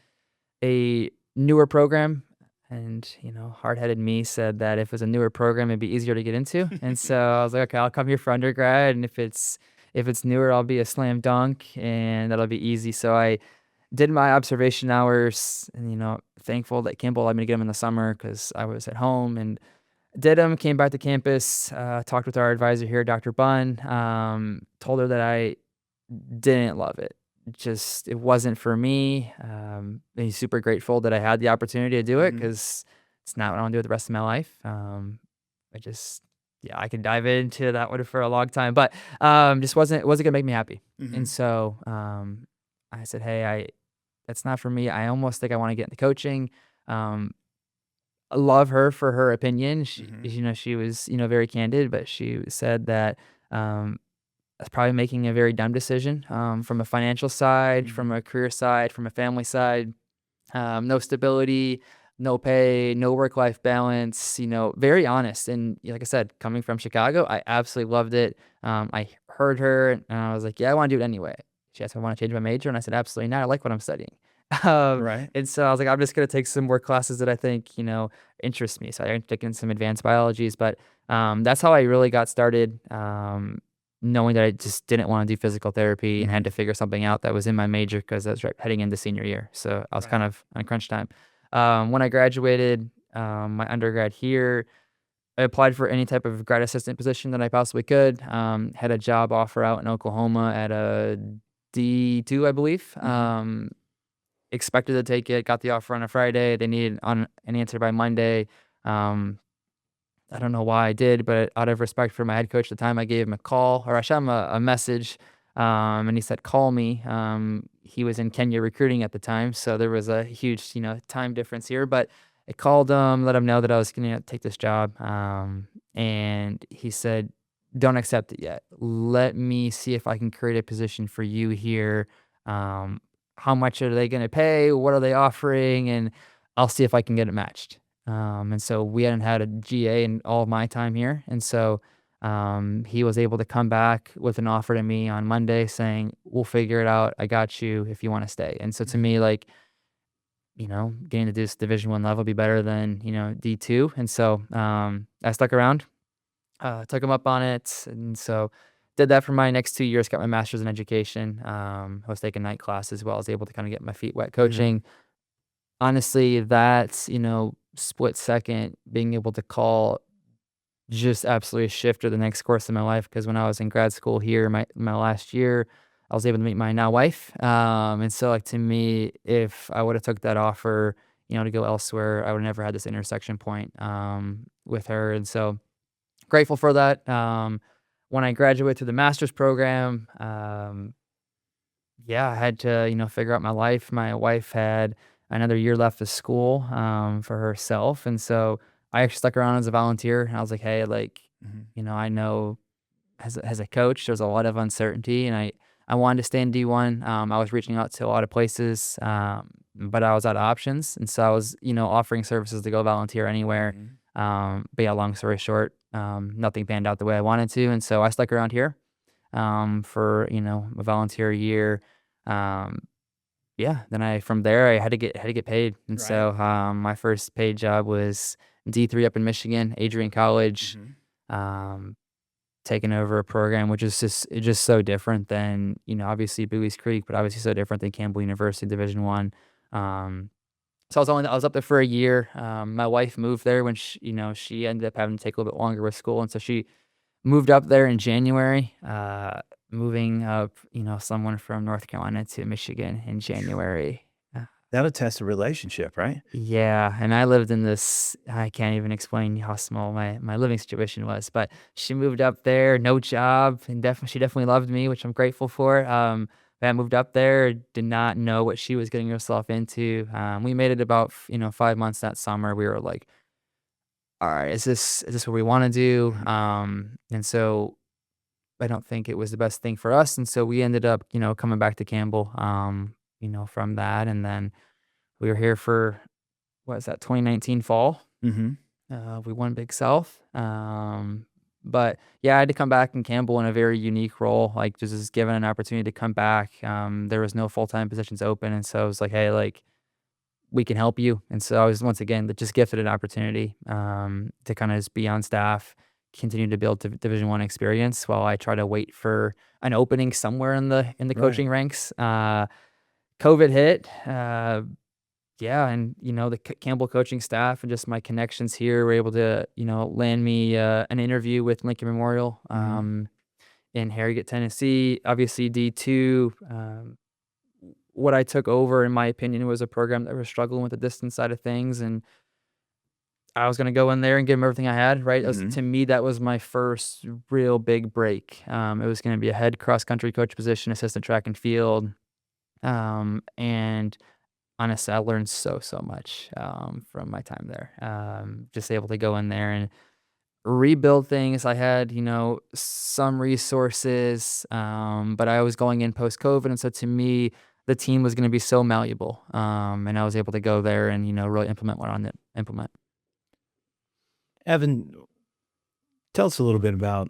a newer program, and hard-headed me said that if it was a newer program, it'd be easier to get into. And so I was like, okay, I'll come here for undergrad, and if it's newer, I'll be a slam dunk, and that'll be easy. So I did my observation hours, and thankful that Campbell let me get them in the summer because I was at home and did them. Came back to campus, talked with our advisor here, Dr. Bunn. Told her that I didn't love it. Just it wasn't for me. And he's super grateful that I had the opportunity to do it Mhm. because it's not what I want to do with the rest of my life. I just Yeah, I could dive into that one for a long time, but just wasn't gonna make me happy. And Mhm. so I said, hey, I that's not for me. I almost think I want to get into coaching. Um, I love her for her opinion. Mhm. She was, very candid, but she said that I was probably making a very dumb decision, from a financial side, from Mhm. a career side, from a family side. No stability, no pay, no work-life balance. Very honest. And like I said, coming from Chicago, I absolutely loved it. I heard her, and I was like, "Yeah, I want to do it anyway." She asked if I want to change my major, and I said, "Absolutely not. I like what I'm studying." Um, Right. and so I was like, "I'm just gonna take some more classes that I think interest me." So I took in some advanced biologies, but that's how I really got started. Knowing that I just didn't want to do physical therapy and had Mhm. to figure something out that was in my major because I was heading into senior year. So I was kind Right. of on crunch time. When I graduated my undergrad here, I applied for any type of grad assistant position that I possibly could. Had a job offer out in Oklahoma at a D2, I believe. Mhm. Expected to take it, got the offer on a Friday. They needed an answer by Monday. Um, I don't know why I did, but out of respect for my head coach at the time, I gave him a call, or I shot him a message, and he said, "Call me." He was in Kenya recruiting at the time, so there was a huge, time difference here. But I called him, let him know that I was going to take this job, and he said, "Don't accept it yet. Let me see if I can create a position for you here. Um, how much are they going to pay? What are they offering? And I'll see if I can get it matched." And so we hadn't had a GA in all of my time here. And so he was able to come back with an offer to me on Monday saying, "We'll figure it out. I got you if you want to stay." And so to Mhm. me, like, getting to this Division I level be better than, D2. And so I stuck around, took him up on it. And so did that for my next 2 years, got my master's in education. I was taking night classes as well. I was able to kind of get my feet wet Mhm. coaching. Honestly, that, split second being able to call just absolutely shifted the next course of my life because when I was in grad school here, my last year, I was able to meet my now wife. And so, like, to me, if I would have took that offer, to go elsewhere, I would have never had this intersection point with her. And so grateful for that. When I graduated through the master's program, yeah, I had to, figure out my life. My wife had another year left of school, for herself, and so I actually stuck around as a volunteer. And I was like, "Hey, like, Mhm. I know as a coach, there's a lot of uncertainty, and I wanted to stay in D1. I was reaching out to a lot of places, but I was out of options, and so I was, offering services to go volunteer anywhere. Mhm. But yeah, long story short, nothing panned out the way I wanted to, and so I stuck around here for a volunteer year. Um, yeah, then I from there I had to get paid, and Right. so my first paid job was D3 up in Michigan, Adrian College, Mhm. um, taking over a program which is just so different than obviously Buies Creek, but obviously so different than Campbell University Division I. So I was up there for a year. My wife moved there when she ended up having to take a little bit longer with school, and so she moved up there in January, moving up, someone from North Carolina to Michigan in January. Uh, That'll test a relationship, right? yeah, and I lived in this, I can't even explain how small my living situation was, but she moved up there, no job, and she definitely loved me, which I'm grateful for. But I moved up there, did not know what she was getting herself into. We made it about 5 months that summer. We were like, all right, is this what we want to do? Mhm. And so I don't think it was the best thing for us, and so we ended up, coming back to Campbell, from that, and then we were here for, what is that, 2019 fall. Mhm. We won Big South. But yeah, I had to come back in Campbell in a very unique role. Like, just was given an opportunity to come back. There was no full-time positions open, and so it was like, hey, like, we can help you. And so I was once again just gifted an opportunity to kind of just be on staff, continue to build Division I experience while I try to wait for an opening somewhere in the Right. coaching ranks. COVID hit. Yeah, and the Campbell coaching staff and just my connections here were able to land me an interview with Lincoln Memorial Mhm. in Harrogate, Tennessee. Obviously D2. What I took over, in my opinion, was a program that was struggling with the distance side of things, and I was gonna go in there and give them everything I had, right? Mhm. To me, that was my first real big break. It was gonna be a head cross country coach position, assistant track and field, and honestly, I learned so much from my time there. Just able to go in there and rebuild things. I had, some resources, but I was going in post COVID, and so to me, the team was going to be so malleable, and I was able to go there and really implement what I wanted to implement. Evan, tell us a little bit about,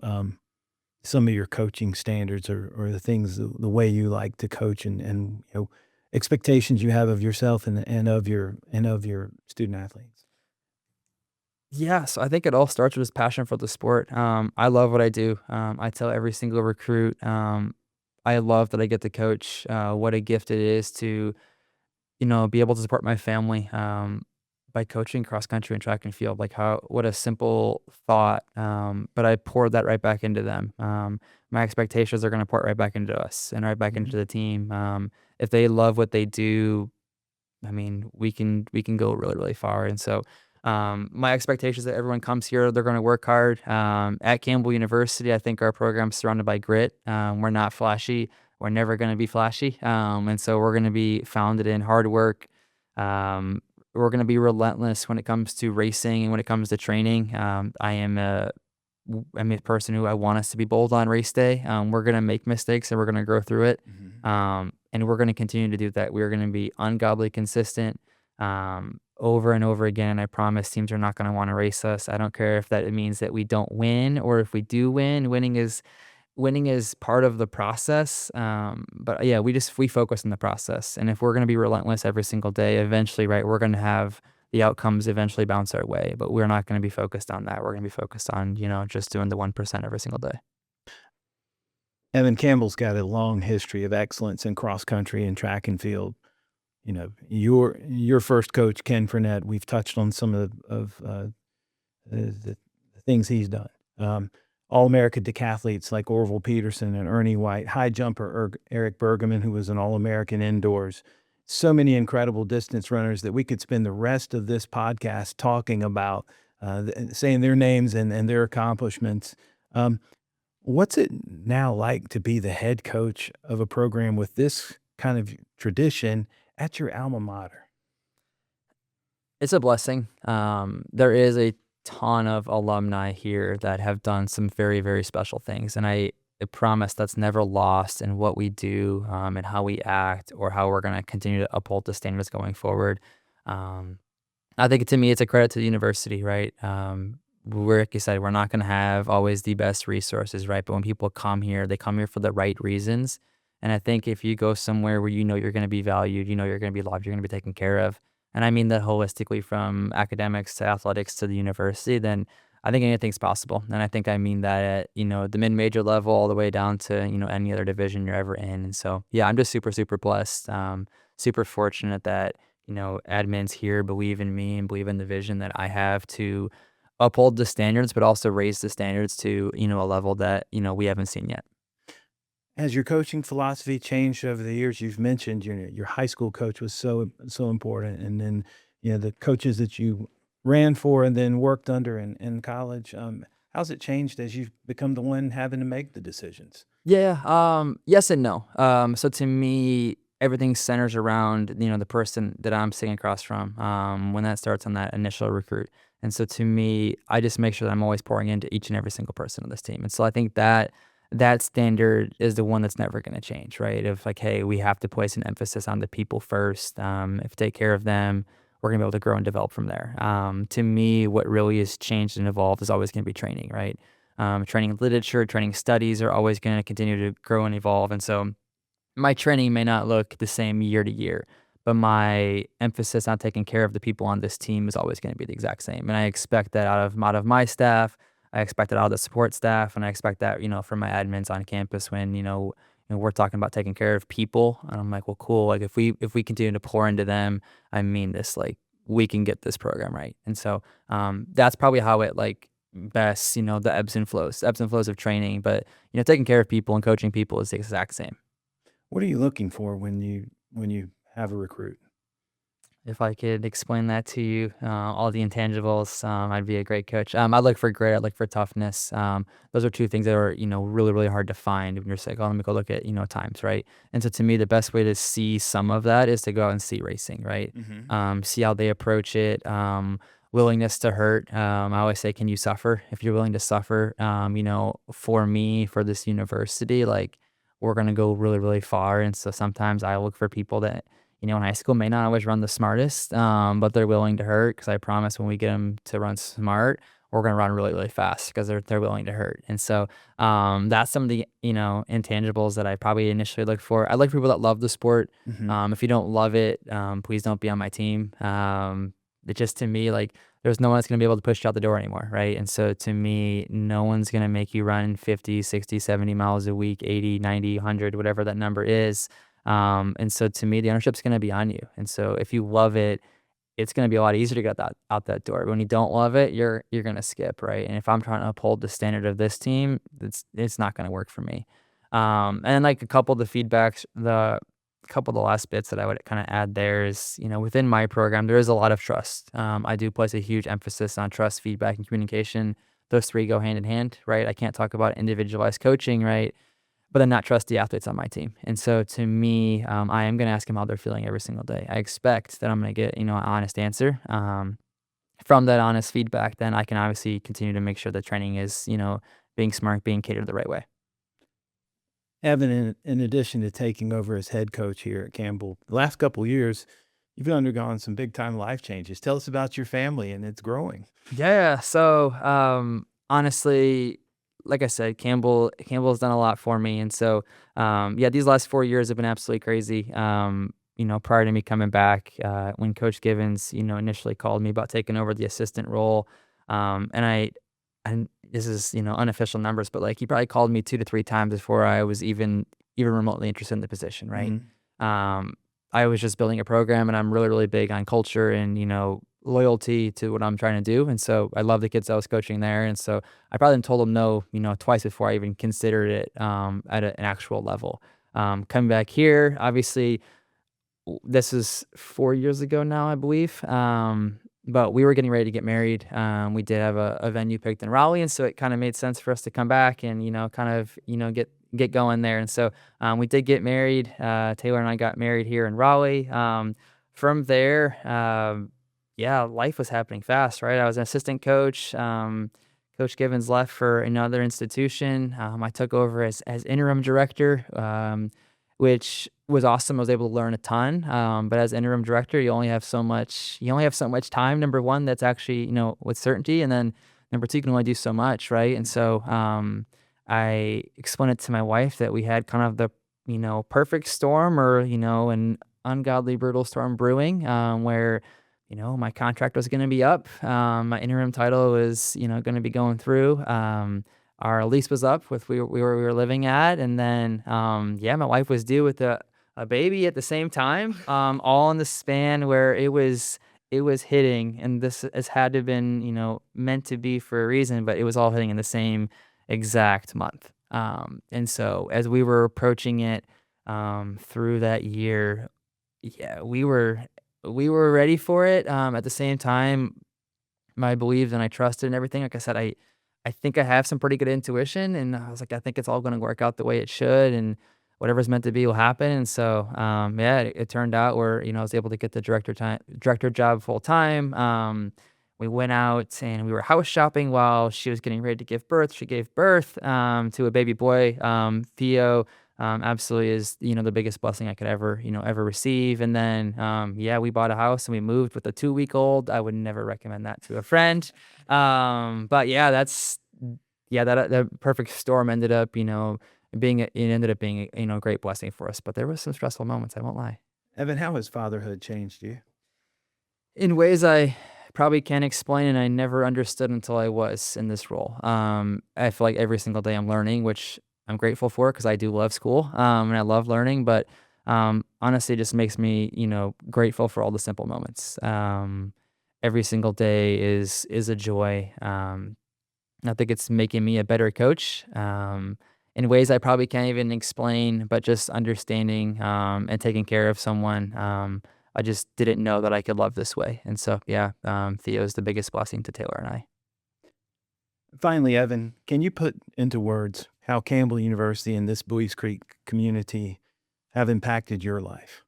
some of your coaching standards or the things, the way you like to coach and, expectations you have of yourself and of your student athletes. Yeah, so I think it all starts with this passion for the sport. I love what I do. I tell every single recruit, I love that I get to coach. What a gift it is to be able to support my family, by coaching cross country and track and field. Like, what a simple thought. But I poured that right back into them. My expectations are going to pour it right back into us and right back Mhm. into the team. If they love what they do, I mean, we can go really, really far. And so, my expectations that everyone comes here, they're going to work hard. At Campbell University, I think our program's surrounded by grit. We're not flashy. We're never going to be flashy. And so we're going to be founded in hard work. Um, we're going to be relentless when it comes to racing and when it comes to training. I'm a person who I want us to be bold on race day. We're going to make mistakes and we're going to grow through it. Mhm. And we're going to continue to do that. We're going to be ungodly consistent over and over again. I promise teams are not going to want to race us. I don't care if that means that we don't win or if we do win. Winning is part of the process. But yeah, we focus on the process. And if we're going to be relentless every single day, eventually, right, we're going to have the outcomes eventually bounce our way. But we're not going to be focused on that. We're going to be focused on just doing the 1% every single day. Evan Campbell's got a long history of excellence in cross country and track and field. Your first coach, Ken Fournette, we've touched on some of the things he's done. All-American decathletes like Orville Peterson and Ernie White, high jumper Eric Bergman, who was an All-American indoors. So many incredible distance runners that we could spend the rest of this podcast talking about, saying their names and their accomplishments. Um, what's it now like to be the head coach of a program with this kind of tradition at your alma mater? It's a blessing. There is a ton of alumni here that have done some very, very special things, and I promise that's never lost in what we do, and how we act or how we're gonna continue to uphold the standards going forward. Um, I think to me, it's a credit to the university, right? We're like you said, we're not gonna have always the best resources, right? But when people come here, they come here for the right reasons. And I think if you go somewhere where you're gonna be valued, you're gonna be loved, you're gonna be taken care of, and I mean that holistically from academics to athletics to the university, then I think anything's possible. And I think I mean that at, the mid-major level all the way down to, any other division you're ever in. And so, yeah, I'm just super, super blessed, super fortunate that admins here believe in me and believe in the vision that I have to uphold the standards, but also raise the standards to, a level that, we haven't seen yet. Has your coaching philosophy changed over the years? You've mentioned your high school coach was so important, and then the coaches that you ran for and then worked under in college. How's it changed as you've become the one having to make the decisions? Yeah, yes and no. So to me, everything centers around, the person that I'm sitting across from, when that starts on that initial recruit. And so to me, I just make sure that I'm always pouring into each and every single person on this team. And so I think that standard is the one that's never going to change, right? Of like, hey, we have to place an emphasis on the people first. If we take care of them, we're going to be able to grow and develop from there. To me, what really has changed and evolved is always going to be training, right? Training literature, training studies are always going to continue to grow and evolve. And so my training may not look the same year to year, but my emphasis on taking care of the people on this team is always going to be the exact same. And I expect that out of my staff. I expect that out of the support staff, and I expect that, from my admins on campus when, we're talking about taking care of people. And I'm like, well, cool. Like if we continue to pour into them, I mean this, like we can get this program right. And so that's probably how it like best, the ebbs and flows of training. But, taking care of people and coaching people is the exact same. What are you looking for when you have a recruit? If I could explain that to you, all the intangibles, I'd be a great coach. I look for grit. I look for toughness. Those are two things that are, really, really hard to find when you're like, oh, let me go look at, times, right? And so to me, the best way to see some of that is to go out and see racing, right? See how they approach it. Willingness to hurt. I always say, can you suffer? If you're willing to suffer, for me, for this university, like we're going to go really, really far. And so sometimes I look for people that, in high school may not always run the smartest, but they're willing to hurt because I promise when we get them to run smart, we're going to run really, really fast because they're willing to hurt. And so that's some of the, intangibles that I probably initially look for. I like people that love the sport. If you don't love it, please don't be on my team. It just, to me, like there's no one that's going to be able to push you out the door anymore, right? And so to me, no one's going to make you run 50, 60, 70 miles a week, 80, 90, 100, whatever that number is. And so to me, the ownership's going to be on you. And so if you love it, it's going to be a lot easier to get out that door. But when you don't love it, you're going to skip, right? And if I'm trying to uphold the standard of this team, it's not going to work for me. And then like a couple of the feedbacks, couple of the last bits that I would kind of add there is, within my program, there is a lot of trust. I do place a huge emphasis on trust, feedback, and communication. Those three go hand in hand, right? I can't talk about individualized coaching, right? But then not trust the athletes on my team. And so to me, I am going to ask them how they're feeling every single day. I expect that I'm going to get, an honest answer. From that honest feedback, then I can obviously continue to make sure the training is, being smart, being catered the right way. Evan, in addition to taking over as head coach here at Campbell, the last couple years, you've undergone some big time life changes. Tell us about your family and it's growing. Yeah. So honestly, like I said, Campbell's done a lot for me. And so these last 4 years have been absolutely crazy. Prior to me coming back, when Coach Givens, initially called me about taking over the assistant role, and this is, unofficial numbers, but like he probably called me 2 to 3 times before I was even remotely interested in the position, right? I was just building a program, and I'm really, really big on culture and, loyalty to what I'm trying to do. And so I love the kids I was coaching there. And so I probably told them no, twice before I even considered it at an actual level. Coming back here, obviously, this is 4 years ago now, I believe. But we were getting ready to get married. We did have a venue picked in Raleigh, and so it kind of made sense for us to come back and, get going there. And so we did get married. Taylor and I got married here in Raleigh. From there, life was happening fast, right? I was an assistant coach. Coach Givens left for another institution. I took over as interim director, which was awesome. I was able to learn a ton. But as interim director, you only have so much time. Number one, that's actually, with certainty. And then number two, you can only do so much, right? And so I explained it to my wife that we had kind of the, perfect storm or, an ungodly brutal storm brewing, where my contract was going to be up. My interim title was, going to be going through. Our lease was up with we were living at, and then my wife was due with a baby at the same time. All in the span where it was it was hitting, and this has had to have been, meant to be for a reason, but it was all hitting in the same exact month. And so as we were approaching it, through that year, yeah, we were ready for it. At the same time, I believed and I trusted and everything. Like I said, I think I have some pretty good intuition, and I was like, I think it's all going to work out the way it should, and whatever's meant to be will happen. And so, yeah, it turned out where I was able to get the director job full time. We went out and we were house shopping while she was getting ready to give birth. She gave birth to a baby boy, Theo. Absolutely is the biggest blessing I could ever receive. And then yeah, we bought a house and we moved with a 2-week-old. I would never recommend that to a friend. But yeah, that perfect storm ended up being a great blessing for us. But there was some stressful moments, I won't lie. Evan, how has fatherhood changed you? In ways I probably can't explain, and I never understood until I was in this role. I feel like every single day I'm learning, which I'm grateful for because I do love school, and I love learning. But honestly, it just makes me, grateful for all the simple moments. Every single day is a joy. I think it's making me a better coach. In ways I probably can't even explain, but just understanding and taking care of someone. I just didn't know that I could love this way. And so, yeah, Theo is the biggest blessing to Taylor and I. Finally, Evan, can you put into words how Campbell University and this Buies Creek community have impacted your life?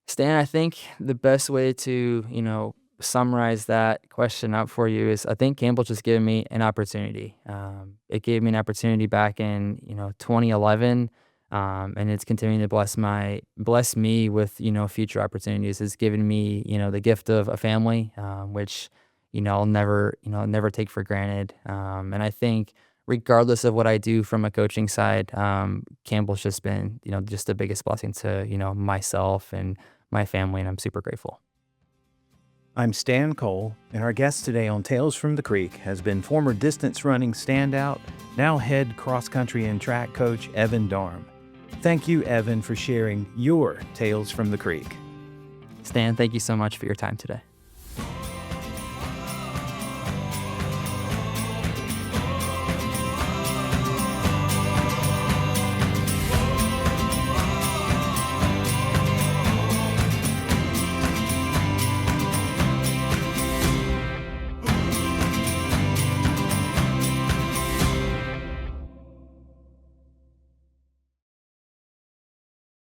Stan, I think the best way to, summarize that question out for you is I think Campbell just gave me an opportunity. It gave me an opportunity back in, 2011. And it's continuing to bless me with, future opportunities. It's given me, the gift of a family, which, I'll never take for granted. And I think regardless of what I do from a coaching side, Campbell's just been, just the biggest blessing to, myself and my family. And I'm super grateful. I'm Stan Cole, and our guest today on Tales from the Creek has been former distance running standout, now head cross country and track coach Evan Darm. Thank you, Evan, for sharing your Tales from the Creek. Stan, thank you so much for your time today.